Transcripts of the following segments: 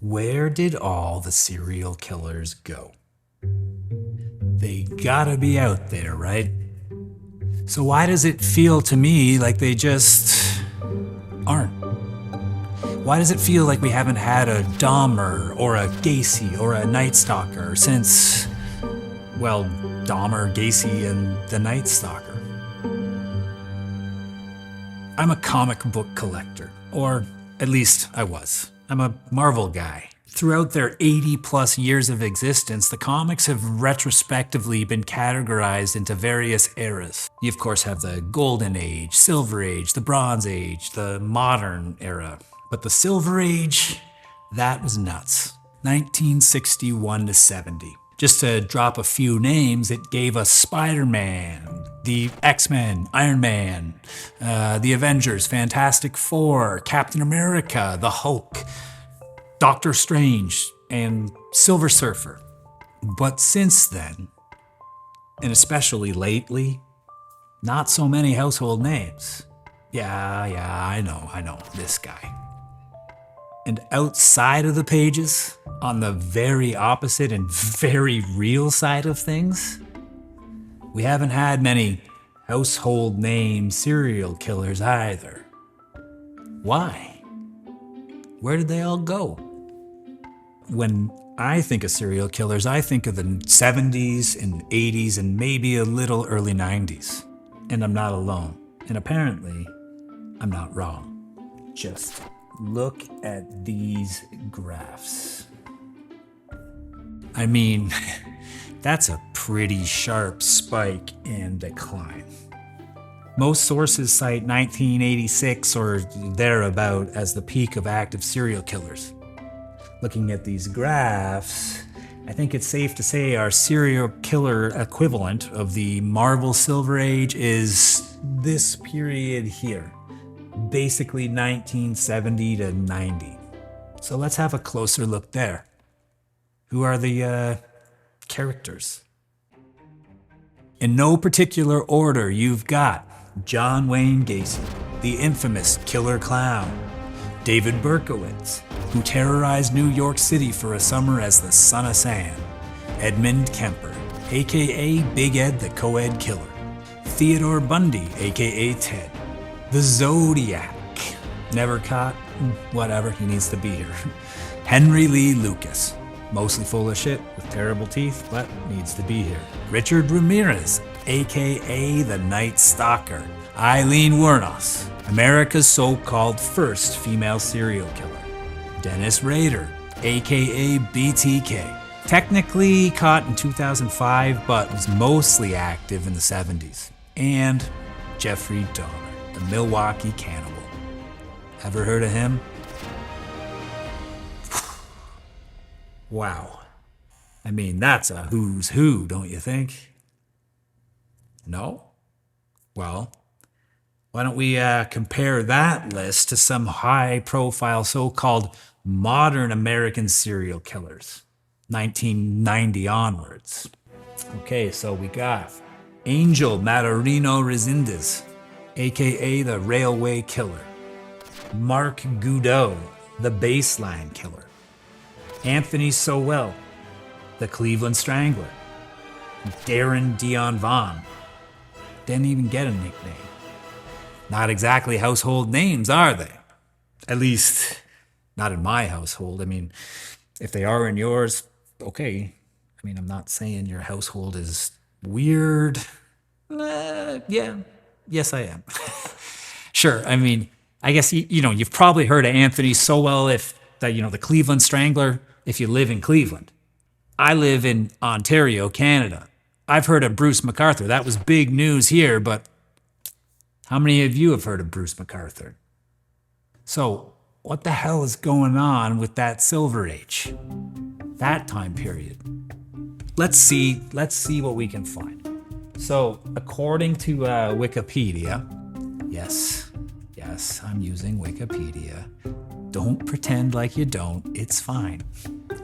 Where did all the serial killers go? They gotta be out there, right? So why does it feel to me like they just aren't? Why does it feel like we haven't had a Dahmer or a Gacy or a Night Stalker since, well, Dahmer, Gacy, and the Night Stalker? I'm a comic book collector, or at least I was. I'm a Marvel guy. Throughout their 80 plus years of existence, the comics have retrospectively been categorized into various eras. You of course have the Golden Age, Silver Age, the Bronze Age, the Modern Era. But the Silver Age, that was nuts. 1961 to 70. Just to drop a few names, it gave us Spider-Man, the X-Men, Iron Man, the Avengers, Fantastic Four, Captain America, the Hulk, Doctor Strange, and Silver Surfer. But since then, and especially lately, not so many household names. Yeah, I know, this guy. And outside of the pages, on the very opposite and very real side of things, we haven't had many household name serial killers either. Why? Where did they all go? When I think of serial killers, I think of the 70s and 80s and maybe a little early 90s. And I'm not alone. And apparently, I'm not wrong. Just look at these graphs. I mean, that's a pretty sharp spike and decline. Most sources cite 1986 or thereabout as the peak of active serial killers. Looking at these graphs, I think it's safe to say our serial killer equivalent of the Marvel Silver Age is this period here. Basically 1970 to 90. So let's have a closer look there. Who are the characters? In no particular order, you've got John Wayne Gacy, the infamous killer clown. David Berkowitz, who terrorized New York City for a summer as the Son of Sam. Edmund Kemper, aka Big Ed the Co-Ed Killer. Theodore Bundy, aka Ted. The Zodiac. Never caught? Whatever, he needs to be here. Henry Lee Lucas. Mostly full of shit with terrible teeth, but needs to be here. Richard Ramirez, aka the Night Stalker. Eileen Wuornos, America's so-called first female serial killer. Dennis Rader, aka BTK. Technically caught in 2005, but was mostly active in the 70s. And Jeffrey Dahmer, the Milwaukee cannibal. Ever heard of him? Wow. I mean, that's a who's who, don't you think? No? Well, why don't we compare that list to some high-profile so-called modern American serial killers, 1990 onwards. Okay, so we got Angel Maturino Resendez, aka the Railway Killer. Mark Goudreau, the Baseline Killer. Anthony Sowell, the Cleveland Strangler. Darren Dion Vaughn. Didn't even get a nickname. Not exactly household names, are they? At least, not in my household. I mean, if they are in yours, okay. I mean, I'm not saying your household is weird. Yes, I am. Sure, I mean, I guess, you've probably heard of Anthony Sowell, the Cleveland Strangler, if you live in Cleveland. I live in Ontario, Canada. I've heard of Bruce MacArthur. That was big news here, but how many of you have heard of Bruce MacArthur? So, what the hell is going on with that Silver Age? That time period. Let's see what we can find. So, according to Wikipedia, yes, I'm using Wikipedia. Don't pretend like you don't, it's fine.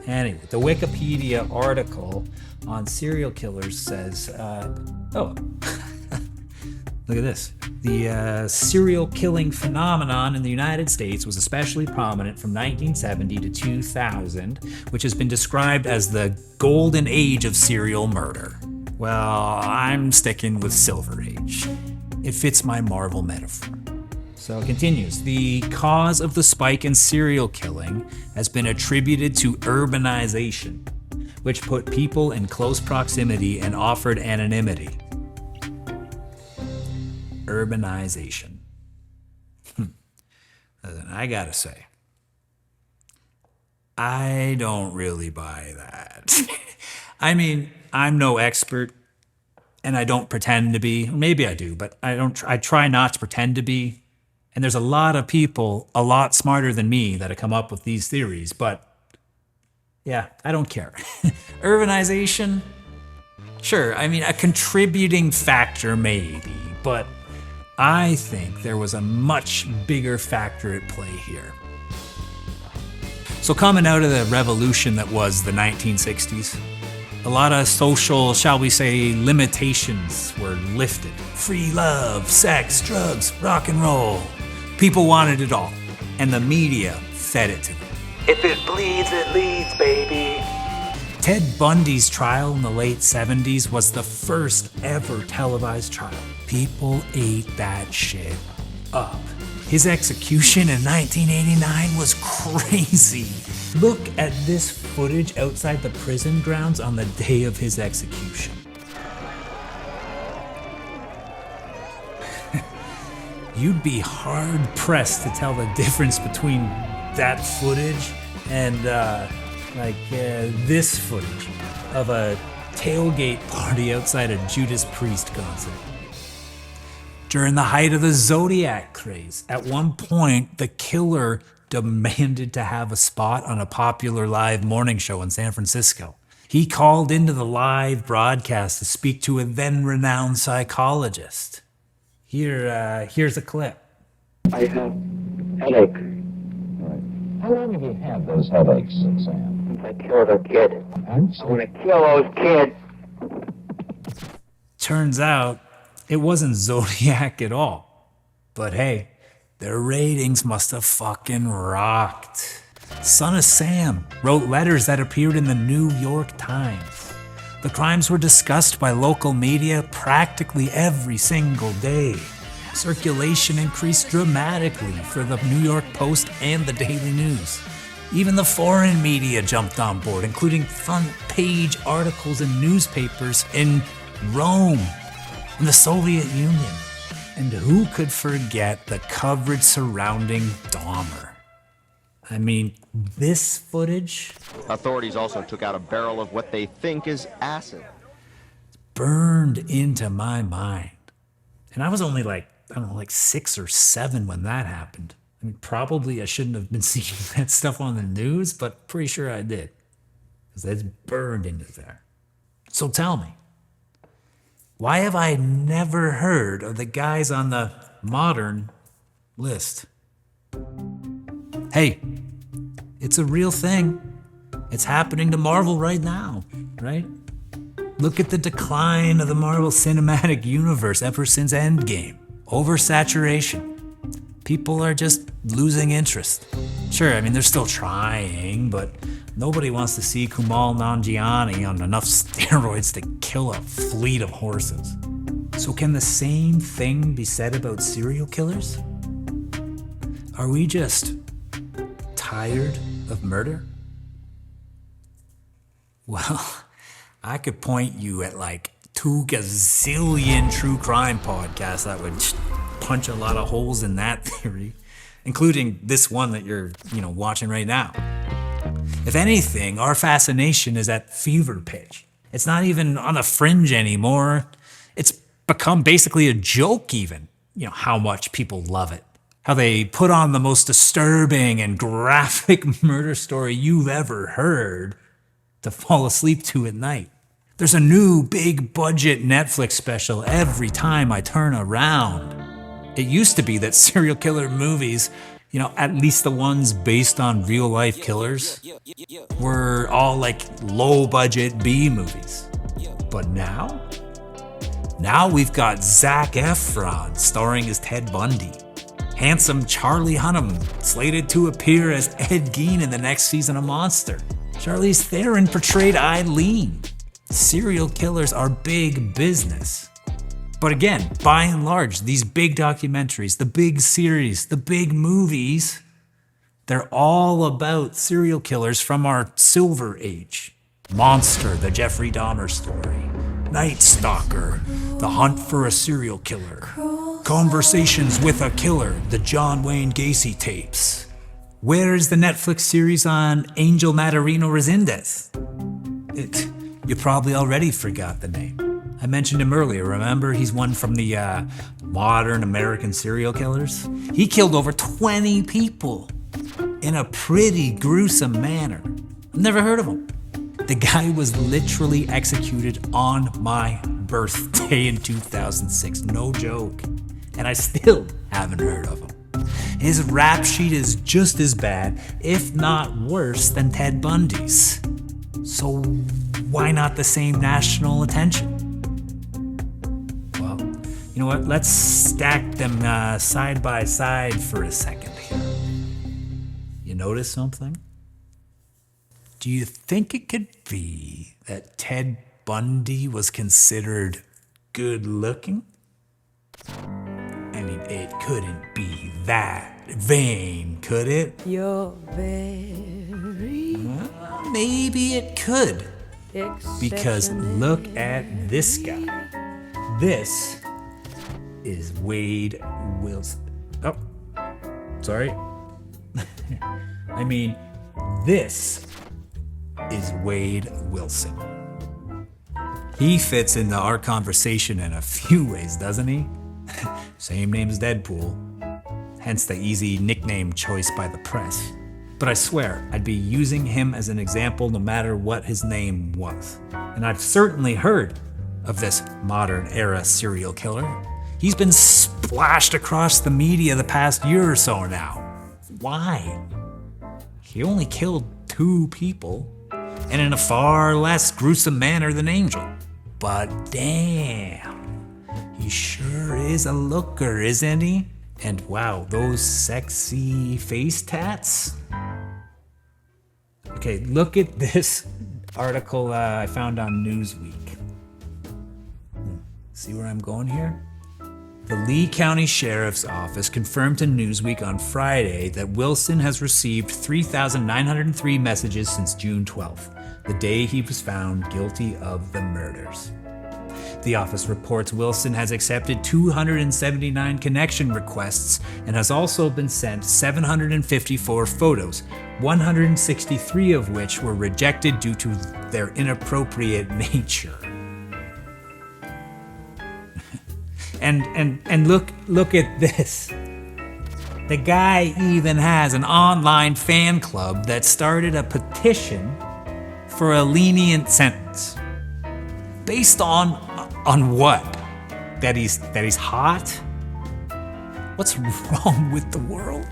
Anyway, the Wikipedia article on serial killers says, Look at this. The serial killing phenomenon in the United States was especially prominent from 1970 to 2000, which has been described as the golden age of serial murder. Well, I'm sticking with Silver Age. It fits my Marvel metaphor. So it continues. The cause of the spike in serial killing has been attributed to urbanization, which put people in close proximity and offered anonymity. Urbanization. I gotta say, I don't really buy that. I mean, I'm no expert, and I don't pretend to be. Maybe I do, but I try not to pretend to be. And there's a lot of people a lot smarter than me that have come up with these theories, but yeah, I don't care. Urbanization? Sure, I mean, a contributing factor maybe, but I think there was a much bigger factor at play here. So coming out of the revolution that was the 1960s, a lot of social, shall we say, limitations were lifted. Free love, sex, drugs, rock and roll. People wanted it all, and the media fed it to them. If it bleeds, it leads, baby. Ted Bundy's trial in the late 70s was the first ever televised trial. People ate that shit up. His execution in 1989 was crazy. Look at this footage outside the prison grounds on the day of his execution. You'd be hard pressed to tell the difference between that footage and this footage of a tailgate party outside a Judas Priest concert. During the height of the Zodiac craze, at one point, the killer demanded to have a spot on a popular live morning show in San Francisco. He called into the live broadcast to speak to a then-renowned psychologist. Here's a clip. I have headache. Right. How long have you had those headaches, Sam? I killed a kid. I want to kill those kids. Turns out, it wasn't Zodiac at all. But hey, their ratings must have fucking rocked. Son of Sam wrote letters that appeared in the New York Times. The crimes were discussed by local media practically every single day. Circulation increased dramatically for the New York Post and the Daily News. Even the foreign media jumped on board, including front-page articles in newspapers in Rome, in the Soviet Union. And who could forget the coverage surrounding Dahmer? I mean, this footage... Authorities also took out a barrel of what they think is acid. Burned into my mind. And I was only like 6 or 7 when that happened. I mean, probably I shouldn't have been seeing that stuff on the news, but pretty sure I did. Because it's burned into there. So tell me, why have I never heard of the guys on the modern list? Hey, it's a real thing. It's happening to Marvel right now, right? Look at the decline of the Marvel Cinematic Universe ever since Endgame. Oversaturation. People are just losing interest. Sure, I mean, they're still trying, but nobody wants to see Kumail Nanjiani on enough steroids to kill a fleet of horses. So can the same thing be said about serial killers? Are we just tired of murder? Well, I could point you at like 2 gazillion true crime podcasts that would punch a lot of holes in that theory, including this one that you're, watching right now. If anything, our fascination is at fever pitch. It's not even on the fringe anymore. It's become basically a joke even, how much people love it. How they put on the most disturbing and graphic murder story you've ever heard to fall asleep to at night. There's a new big budget Netflix special every time I turn around. It used to be that serial killer movies, at least the ones based on real life killers, were all like low budget B movies. But now, Now we've got Zac Efron starring as Ted Bundy. Handsome Charlie Hunnam slated to appear as Ed Gein in the next season of Monster. Charlize Theron portrayed Eileen. Serial killers are big business. But again, by and large, these big documentaries, the big series, the big movies, they're all about serial killers from our Silver Age. Monster, the Jeffrey Dahmer story. Night Stalker, the hunt for a serial killer. Conversations with a Killer, the John Wayne Gacy tapes. Where's the Netflix series on Angel Maturino Resendez? You probably already forgot the name. I mentioned him earlier, remember? He's one from the modern American serial killers. He killed over 20 people in a pretty gruesome manner. Never heard of him. The guy was literally executed on my birthday in 2006, no joke. And I still haven't heard of him. His rap sheet is just as bad, if not worse, than Ted Bundy's. So why not the same national attention? Well, you know what? Let's stack them side by side for a second here. You notice something? Do you think it could be that Ted Bundy was considered good looking? I mean, it couldn't be that vain, could it? You're very Well, maybe it could. Because look at this guy. This is Wade Wilson. Oh, sorry. I mean, this is Wade Wilson. He fits into our conversation in a few ways, doesn't he? Same name as Deadpool, hence the easy nickname choice by the press. But I swear, I'd be using him as an example no matter what his name was. And I've certainly heard of this modern era serial killer. He's been splashed across the media the past year or so now. Why? He only killed 2 people, and in a far less gruesome manner than Angel. But damn, he sure is a looker, isn't he? And wow, those sexy face tats. Okay, look at this article I found on Newsweek. See where I'm going here? The Lee County Sheriff's Office confirmed to Newsweek on Friday that Wilson has received 3,903 messages since June 12th, the day he was found guilty of the murders. The office reports Wilson has accepted 279 connection requests and has also been sent 754 photos, 163 of which were rejected due to their inappropriate nature. And look at this. The guy even has an online fan club that started a petition for a lenient sentence. Based on what? That he's hot? What's wrong with the world?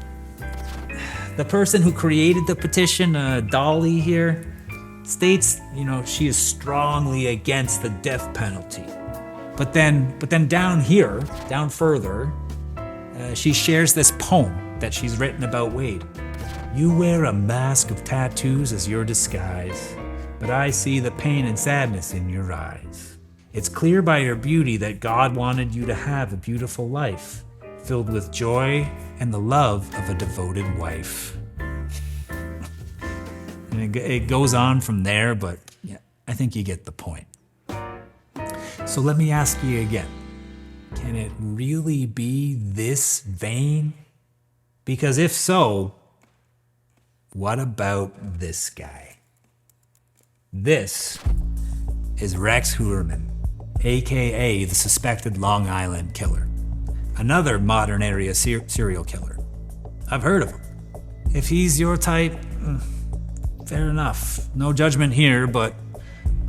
The person who created the petition, Dolly here, states, she is strongly against the death penalty. But then down further, she shares this poem that she's written about Wade. You wear a mask of tattoos as your disguise, but I see the pain and sadness in your eyes. It's clear by your beauty that God wanted you to have a beautiful life, filled with joy and the love of a devoted wife. And it goes on from there, but yeah, I think you get the point. So let me ask you again, can it really be this vain? Because if so, what about this guy? This is Rex Heuermann, aka the suspected Long Island killer, another modern area serial killer. I've heard of him. If he's your type, fair enough. No judgment here, but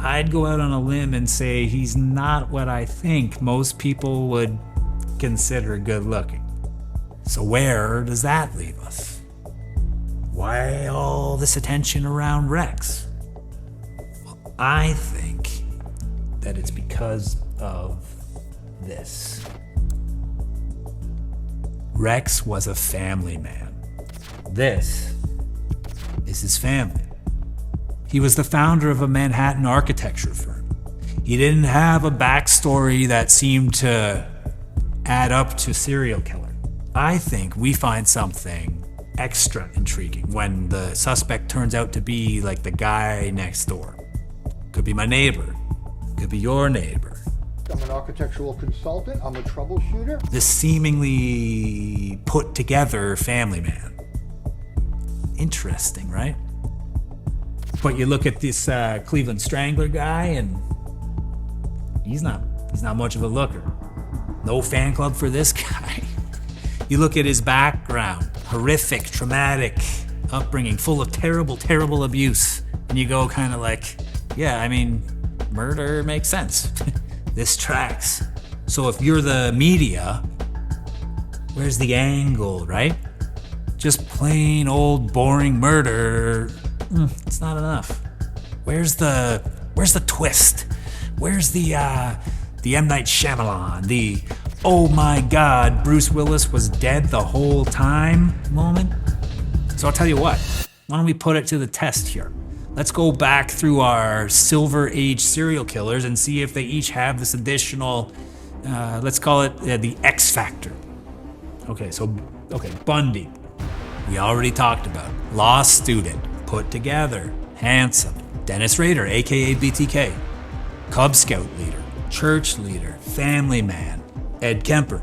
I'd go out on a limb and say he's not what I think most people would consider good looking. So where does that leave us? Why all this attention around Rex? Well, I think that it's because of this. Rex was a family man. This is his family. He was the founder of a Manhattan architecture firm. He didn't have a backstory that seemed to add up to serial killer. I think we find something extra intriguing when the suspect turns out to be like the guy next door. Could be my neighbor. Could be your neighbor. I'm an architectural consultant. I'm a troubleshooter. This seemingly put together family man. Interesting, right? But you look at this Cleveland Strangler guy and he's not much of a looker. No fan club for this guy. You look at his background, horrific, traumatic upbringing, full of terrible, terrible abuse. And you go kind of like, yeah, I mean, murder makes sense. This tracks. So if you're the media, where's the angle, right? Just plain old boring murder, it's not enough. Where's the twist? Where's the M. Night Shyamalan, the oh my God, Bruce Willis was dead the whole time moment? So I'll tell you what, why don't we put it to the test here? Let's go back through our Silver Age serial killers and see if they each have this additional, let's call it the X factor. Okay, Bundy. We already talked about. Law student, put together, handsome. Dennis Rader, aka BTK. Cub Scout leader, church leader, family man. Ed Kemper.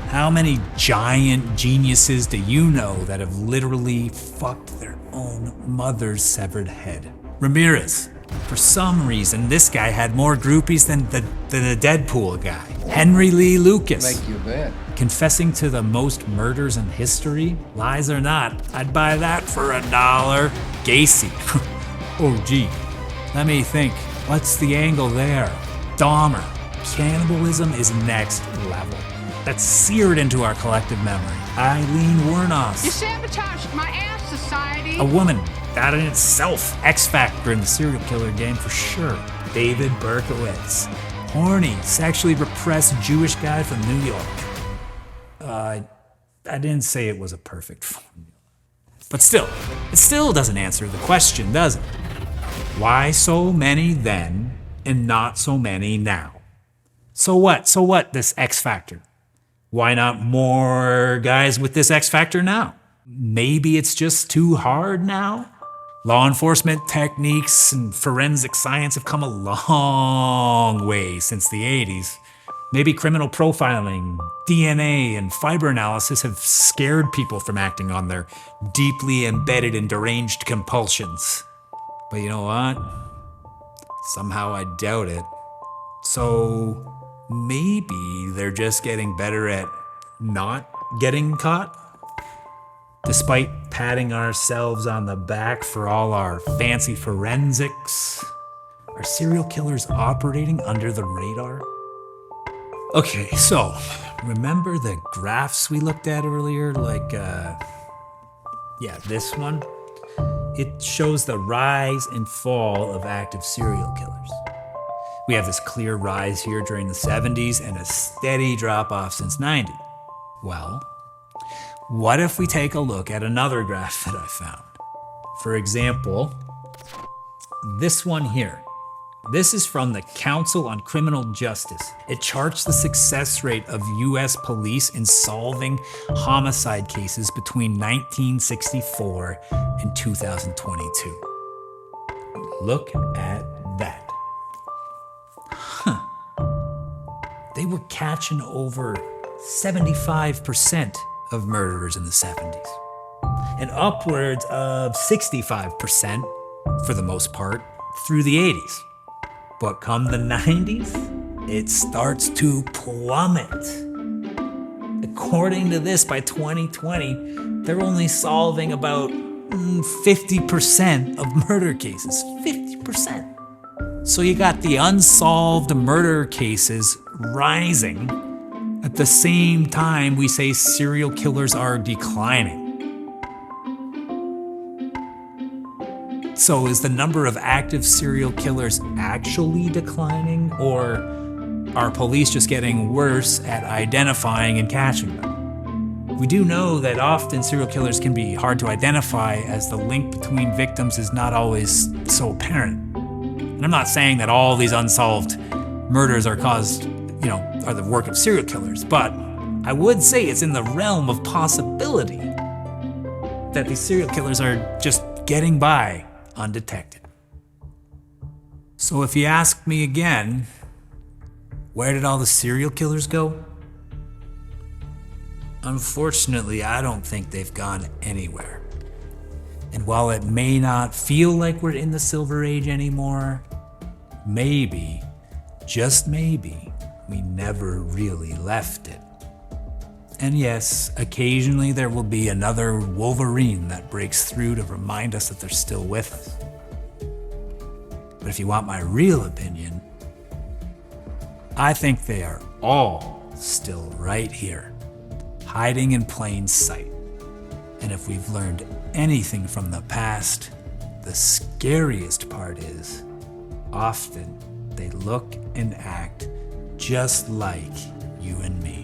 How many giant geniuses do you know that have literally fucked their own mother's severed head? Ramirez. For some reason, this guy had more groupies than the Deadpool guy. Henry Lee Lucas. Make you bet. Confessing to the most murders in history? Lies or not, I'd buy that for $1. Gacy. Oh gee, let me think. What's the angle there? Dahmer. Cannibalism is next level. That's seared into our collective memory. Eileen Wuornos. You sabotaged my ass, society. A woman. That in itself, X factor in the serial killer game for sure. David Berkowitz. Horny, sexually repressed Jewish guy from New York. I didn't say it was a perfect formula. But still, it still doesn't answer the question, does it? Why so many then and not so many now? So what, this X factor? Why not more guys with this X factor now? Maybe it's just too hard now? Law enforcement techniques and forensic science have come a long way since the 80s. Maybe criminal profiling, DNA, and fiber analysis have scared people from acting on their deeply embedded and deranged compulsions. But you know what? Somehow I doubt it. So maybe they're just getting better at not getting caught? Despite patting ourselves on the back for all our fancy forensics, are serial killers operating under the radar? Okay, so remember the graphs we looked at earlier? This one? It shows the rise and fall of active serial killers. We have this clear rise here during the 70s and a steady drop off since 90. Well, what if we take a look at another graph that I found? For example, this one here. This is from the Council on Criminal Justice. It charts the success rate of US police in solving homicide cases between 1964 and 2022. Look at that. They were catching over 75% of murderers in the 70s, and upwards of 65% for the most part through the 80s. But come the 90s, it starts to plummet. According to this, by 2020, they're only solving about 50% of murder cases. 50%. So you got the unsolved murder cases rising at the same time we say serial killers are declining. So is the number of active serial killers actually declining, or are police just getting worse at identifying and catching them? We do know that often serial killers can be hard to identify as the link between victims is not always so apparent. And I'm not saying that all these unsolved murders are are the work of serial killers, but I would say it's in the realm of possibility that these serial killers are just getting by undetected. So if you ask me again, where did all the serial killers go? Unfortunately, I don't think they've gone anywhere. And while it may not feel like we're in the Silver Age anymore, maybe, just maybe, we never really left it. And yes, occasionally there will be another Wolverine that breaks through to remind us that they're still with us. But if you want my real opinion, I think they are all still right here, hiding in plain sight. And if we've learned anything from the past, the scariest part is, often they look and act just like you and me.